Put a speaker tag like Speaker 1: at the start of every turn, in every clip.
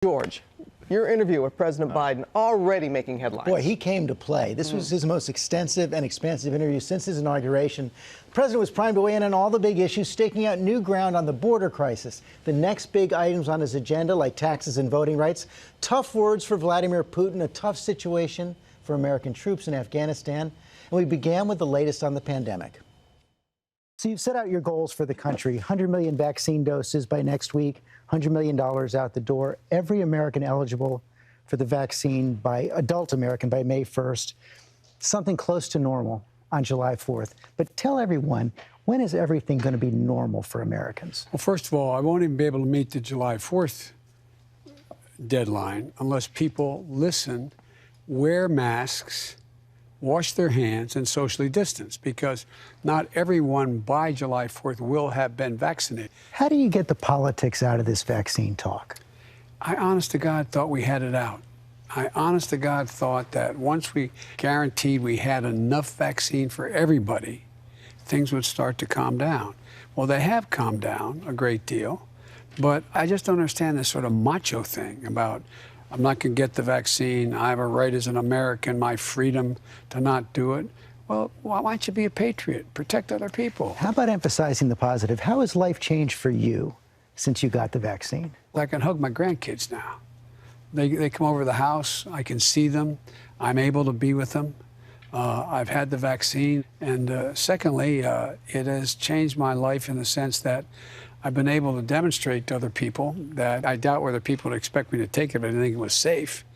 Speaker 1: George, your interview with President Biden already making headlines.
Speaker 2: Boy, he came to play. This was his most extensive and expansive interview since his inauguration. The president was primed to weigh in on all the big issues, staking out new ground on the border crisis. The next big items on his agenda, like taxes and voting rights. Tough words for Vladimir Putin, a tough situation for American troops in Afghanistan. And we began with the latest on the pandemic. So you've set out your goals for the country, 100 million vaccine doses by next week, $100 million out the door, every American eligible for the vaccine by adult American by May 1st, something close to normal on July 4th. But tell everyone, when is everything going to be normal for Americans?
Speaker 3: Well, first of all, I won't even be able to meet the July 4th deadline unless people listen, wear masks, wash their hands, and socially distance, because not everyone by July 4th will have been vaccinated.
Speaker 2: How do you get the politics out of this vaccine talk?
Speaker 3: I, honest to God, thought we had it out. I, honest to God, thought that once we guaranteed we had enough vaccine for everybody, things would start to calm down. Well, they have calmed down a great deal, but I just don't understand this sort of macho thing about I'm not going to get the vaccine. I have a right as an American, my freedom to not do it. Well, why don't you be a patriot? Protect other people.
Speaker 2: How about emphasizing the positive? How has life changed for you since you got the vaccine?
Speaker 3: I can hug my grandkids now. They come over to the house. I can see them. I'm able to be with them. I've had the vaccine. And secondly, it has changed my life in the sense that I've been able to demonstrate to other people that I doubt whether people would expect me to take it, but I think it was safe,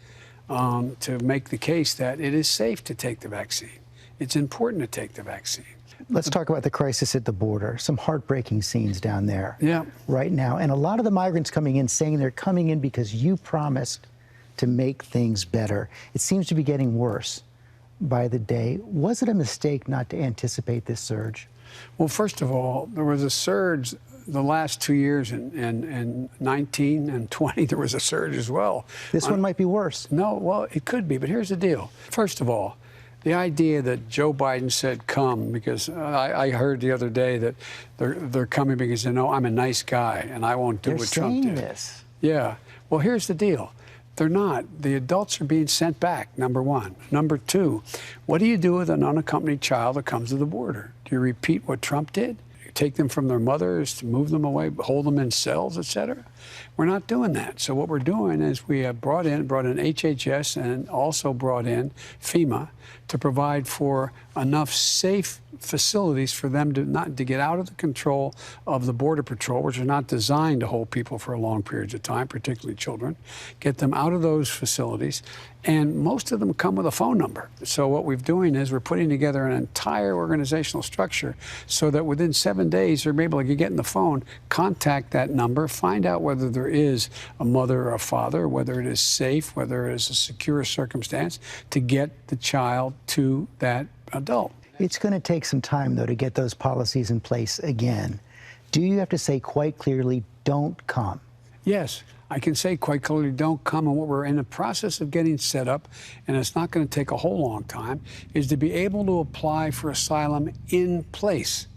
Speaker 3: to make the case that it is safe to take the vaccine. It's important to take the vaccine.
Speaker 2: Let's talk about the crisis at the border. Some heartbreaking scenes down there right now. And a lot of the migrants coming in saying they're coming in because you promised to make things better. It seems to be getting worse by the day. Was it a mistake not to anticipate this surge?
Speaker 3: Well, first of all, there was a surge the last 2 years, in 19 and 20, there was a surge as well.
Speaker 2: This one might be worse.
Speaker 3: No, well, it could be, but here's the deal. First of all, the idea that Joe Biden said come, because I heard the other day that they're coming because they know I'm a nice guy and I won't do what Trump did.
Speaker 2: This.
Speaker 3: Yeah. Well, here's the deal. They're not. The adults are being sent back, number one. Number two, what do you do with an unaccompanied child that comes to the border? Do you repeat what Trump did? Take them from their mothers, to move them away, hold them in cells, et cetera? We're not doing that. So what we're doing is we have brought in HHS and also brought in FEMA to provide for enough safe facilities for them to get out of the control of the Border Patrol, which are not designed to hold people for long periods of time, particularly children, get them out of those facilities. And most of them come with a phone number. So what we're doing is we're putting together an entire organizational structure so that within 7 days they're able to get in the phone, contact that number, find out whether there is a mother or a father, whether it is safe, whether it is a secure circumstance to get the child to that adult.
Speaker 2: It's going to take some time, though, to get those policies in place again. Do you have to say quite clearly, don't come?
Speaker 3: Yes, I can say quite clearly, don't come. And what we're in the process of getting set up, and it's not going to take a whole long time, is to be able to apply for asylum in place.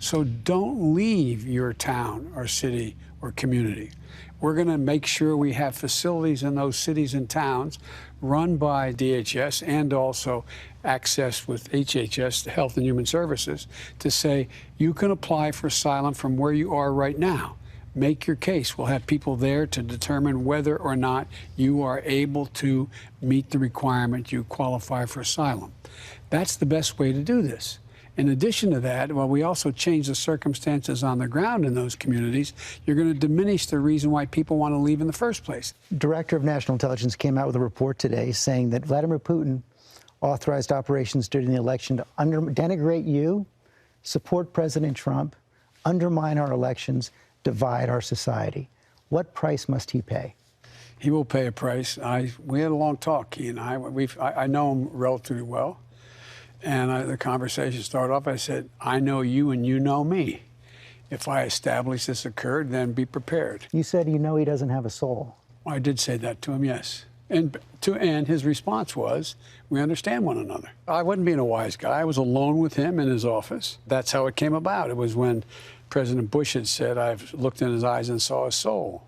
Speaker 3: So don't leave your town or city or community. We're going to make sure we have facilities in those cities and towns run by DHS and also access with HHS, the Health and Human Services, to say you can apply for asylum from where you are right now. Make your case. We'll have people there to determine whether or not you are able to meet the requirement you qualify for asylum. That's the best way to do this. In addition to that, while we also change the circumstances on the ground in those communities, you're going to diminish the reason why people want to leave in the first place.
Speaker 2: Director of National Intelligence came out with a report today saying that Vladimir Putin authorized operations during the election to denigrate you, support President Trump, undermine our elections, divide our society. What price must he pay?
Speaker 3: He will pay a price. We had a long talk, he and I. I know him relatively well. And the conversation started off, I said, I know you and you know me. If I establish this occurred, then be prepared.
Speaker 2: You said you know he doesn't have a soul.
Speaker 3: I did say that to him, yes. And his response was, we understand one another. I wasn't being a wise guy. I was alone with him in his office. That's how it came about. It was when President Bush had said, I've looked in his eyes and saw a soul.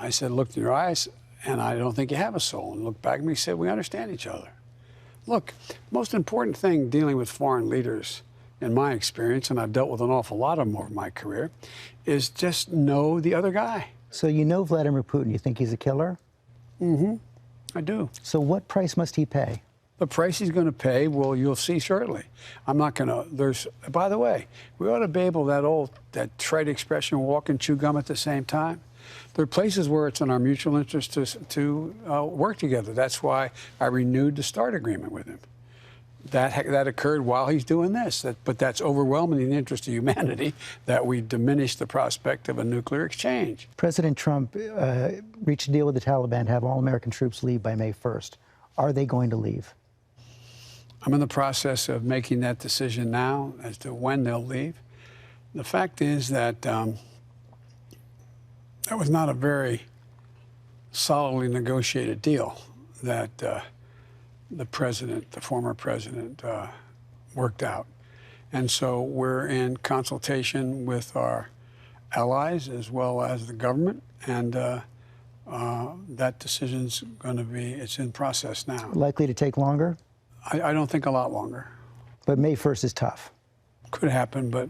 Speaker 3: I said, looked in your eyes, and I don't think you have a soul. And looked back at me and said, we understand each other. Look, most important thing dealing with foreign leaders, in my experience, and I've dealt with an awful lot of them over my career, is just know the other guy.
Speaker 2: So you know Vladimir Putin. You think he's a killer?
Speaker 3: Mm-hmm. I do.
Speaker 2: So what price must he pay?
Speaker 3: The price he's going to pay, well, you'll see shortly. I'm not going to, by the way, we ought to be able, that trite expression, walk and chew gum at the same time. There are places where it's in our mutual interest to work together. That's why I renewed the START agreement with him. That occurred while he's doing this, but that's overwhelming in the interest of humanity that we diminish the prospect of a nuclear exchange.
Speaker 2: President Trump reached a deal with the Taliban to have all American troops leave by May 1st. Are they going to leave?
Speaker 3: I'm in the process of making that decision now as to when they'll leave. The fact is that that was not a very solidly negotiated deal that the former president, worked out. And so we're in consultation with our allies as well as the government, and that decision's going to be, it's in process now.
Speaker 2: Likely to take longer?
Speaker 3: I don't think a lot longer.
Speaker 2: But May 1st is tough.
Speaker 3: Could happen, but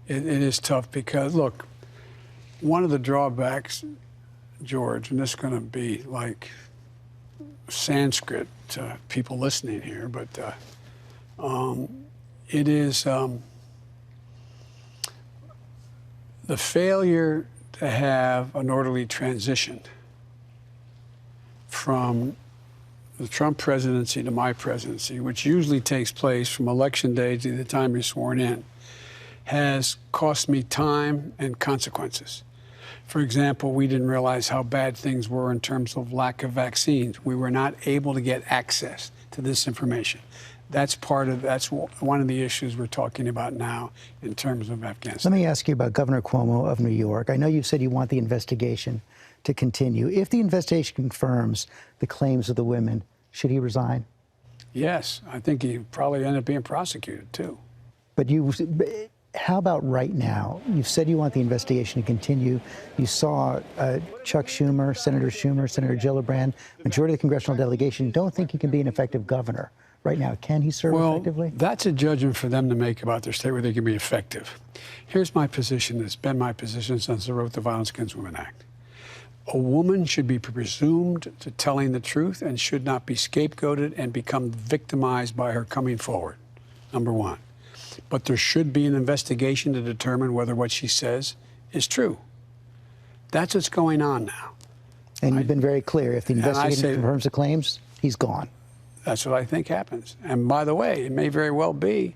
Speaker 3: it is tough because, look, one of the drawbacks, George, and this is going to be like Sanskrit to people listening here, but it is the failure to have an orderly transition from the Trump presidency to my presidency, which usually takes place from election day to the time you're sworn in, has cost me time and consequences. For example, we didn't realize how bad things were in terms of lack of vaccines. We were not able to get access to this information. That's one of the issues we're talking about now in terms of Afghanistan.
Speaker 2: Let me ask you about Governor Cuomo of New York. I know you said you want the investigation to continue. If the investigation confirms the claims of the women, should he resign?
Speaker 3: Yes, I think he probably end up being prosecuted too.
Speaker 2: But how about right now? You've said you want the investigation to continue. You saw Chuck Schumer, Senator Gillibrand, majority of the congressional delegation don't think he can be an effective governor right now. Can he serve effectively?
Speaker 3: Well, that's a judgment for them to make about their state where they can be effective. Here's my position. It's been my position since I wrote the Violence Against Women Act. A woman should be presumed to telling the truth and should not be scapegoated and become victimized by her coming forward, number one. But there should be an investigation to determine whether what she says is true. That's what's going on now.
Speaker 2: And you've been very clear. If the investigation confirms the claims, he's gone.
Speaker 3: That's what I think happens. And by the way, it may very well be,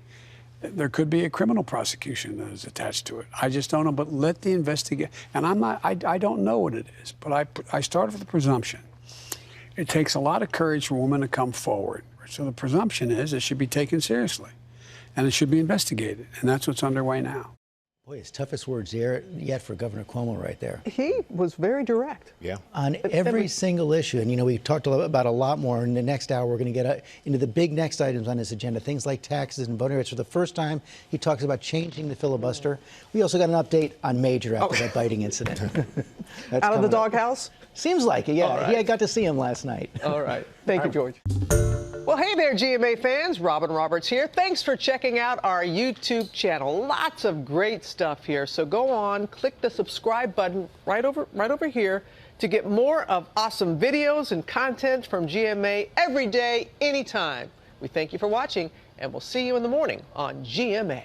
Speaker 3: there could be a criminal prosecution that is attached to it. I just don't know, but let the investigation, and I don't know what it is, but I start with the presumption. It takes a lot of courage for a woman to come forward. So the presumption is it should be taken seriously. And it should be investigated, and that's what's underway now.
Speaker 2: Boy, his toughest words yet for Governor Cuomo right there.
Speaker 1: He was very direct.
Speaker 4: Yeah.
Speaker 2: On every single issue. And, you know, we talked about a lot more. In the next hour, we're going to get into the big next items on his agenda, things like taxes and voting rights. For the first time, he talks about changing the filibuster. We also got an update on Major after that biting incident.
Speaker 1: Out of the doghouse?
Speaker 2: Seems like it, yeah.
Speaker 1: All right.
Speaker 2: I got to see him last night.
Speaker 1: All right. Thank you, George. Well, hey there, GMA fans. Robin Roberts here. Thanks for checking out our YouTube channel. Lots of great stuff here. So go on, click the subscribe button right over here to get more of awesome videos and content from GMA every day, anytime. We thank you for watching, and we'll see you in the morning on GMA.